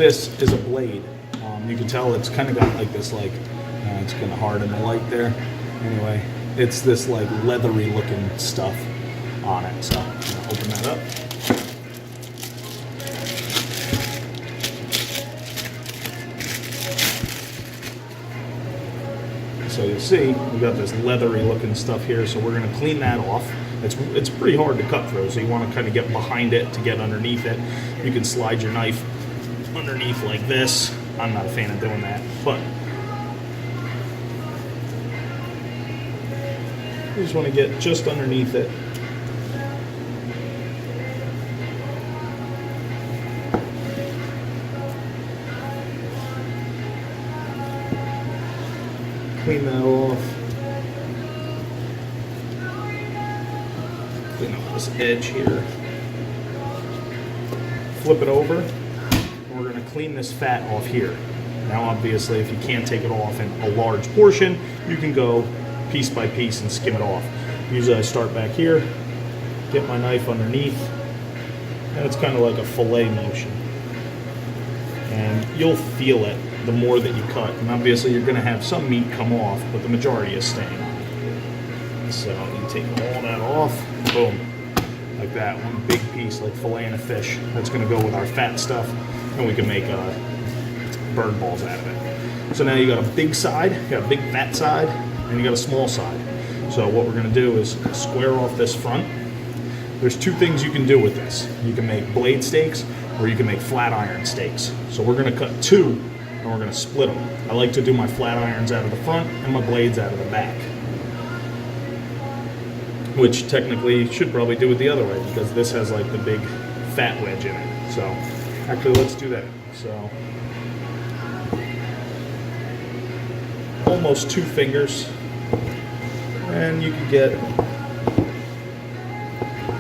this is a blade. You can tell it's kind of got like this, like, it's kind of hard in the light there. Anyway, it's this like leathery looking stuff on it. So I'm gonna open that up. So you'll see we got this leathery looking stuff here. So we're gonna clean that off. It's pretty hard to cut through, so you want to kind of get behind it to get underneath it. You can slide your knife underneath like this. I'm not a fan of doing that, but you just want to get just underneath it. Clean that off. Clean up this edge here. Flip it over. And we're going to clean this fat off here. Now obviously if you can't take it off in a large portion, you can go piece by piece and skim it off. Usually I start back here, get my knife underneath, and it's kind of like a fillet motion. And you'll feel it the more that you cut. And obviously you're going to have some meat come off, but the majority is staying on. So you take all that off, boom, like that. One big piece, like filleting a fish. That's going to go with our fat stuff, and we can make bird balls out of it. So now you got a big side, you got a big fat side, and you got a small side. So what we're going to do is square off this front. There's two things you can do with this. You can make blade steaks, or you can make flat iron steaks. So we're going to cut two, and we're going to split them. I like to do my flat irons out of the front and my blades out of the back, which technically you should probably do it the other way, because this has like the big fat wedge in it. So actually let's do that. So almost 2 fingers, and you can get,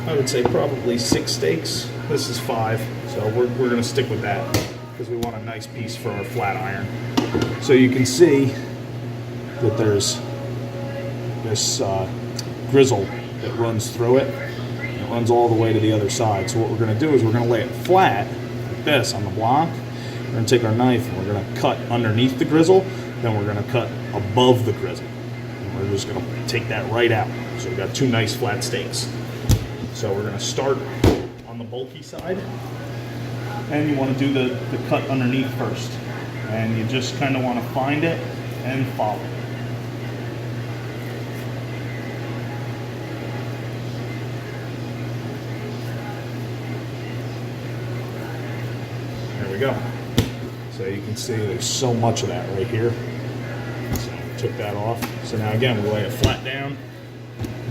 I would say, probably 6 steaks. This is 5, so we're going to stick with that because we want a nice piece for our flat iron. So you can see that there's this grizzle that runs through it. It runs all the way to the other side. So what we're going to do is we're going to lay it flat like this on the block. We're going to take our knife and we're going to cut underneath the grizzle. Then we're going to cut above the grizzle. And we're just going to take that right out. So we've got 2 nice flat steaks. So we're going to start on the bulky side. And you want to do the cut underneath first. And you just kind of want to find it and follow it. There we go. So you can see there's so much of that right here. So took that off. So now again, we lay it flat down,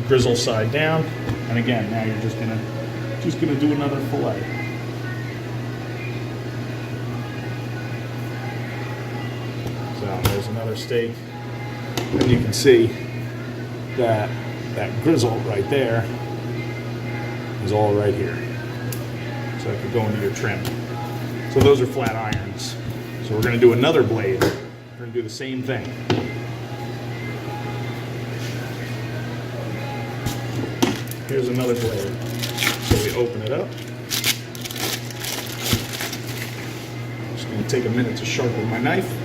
grizzle side down, and again, now you're just gonna do another fillet. So there's another steak, and you can see that that grizzle right there is all right here. So it could go into your trim. So those are flat irons. So we're going to do another blade. We're going to do the same thing. Here's another blade. So we open it up. Just going to take a minute to sharpen my knife.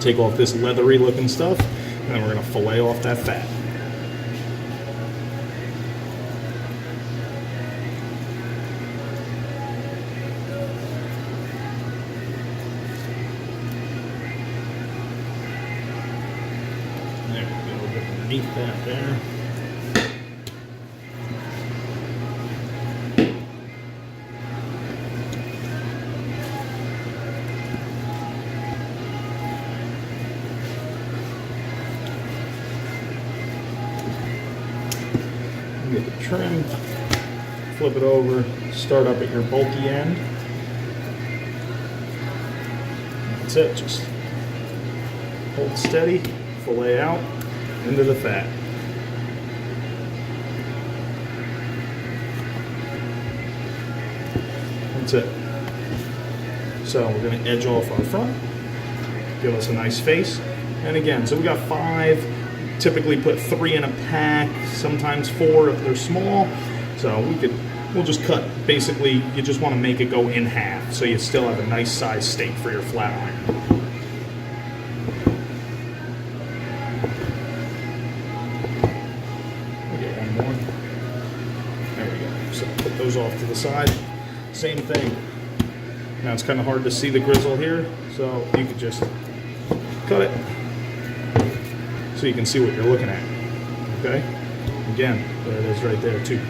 Take off this leathery looking stuff, and then we're going to fillet off that fat. There we go, get underneath that there. Get the trim, flip it over, start up at your bulky end. That's it, just hold steady, fillet out into the fat. That's it. So we're going to edge off our front. give us a nice face. And again, so we got 5. Typically put 3 in a pack, sometimes 4 if they're small. So we'll just cut. Basically, you just want to make it go in half, so you still have a nice size steak for your flat iron. So put those off to the side. Same thing. Now it's kind of hard to see the grizzle here, so you could just cut it so you can see what you're looking at. Okay? Again, there it is right there too.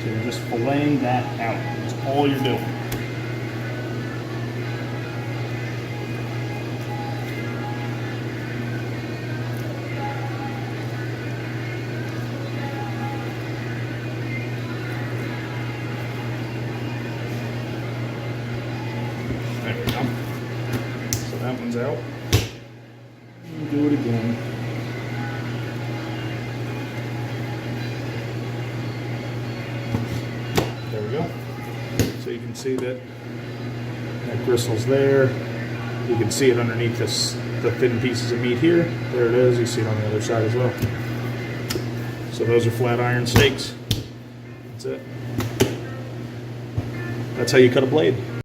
So you're just filleting that out. That's all you're doing. There we go. So that one's out. Do it again. There we go. So you can see that gristle's there. You can see it underneath the thin pieces of meat here. There it is. You see it on the other side as well. So those are flat iron steaks. That's it. That's how you cut a blade.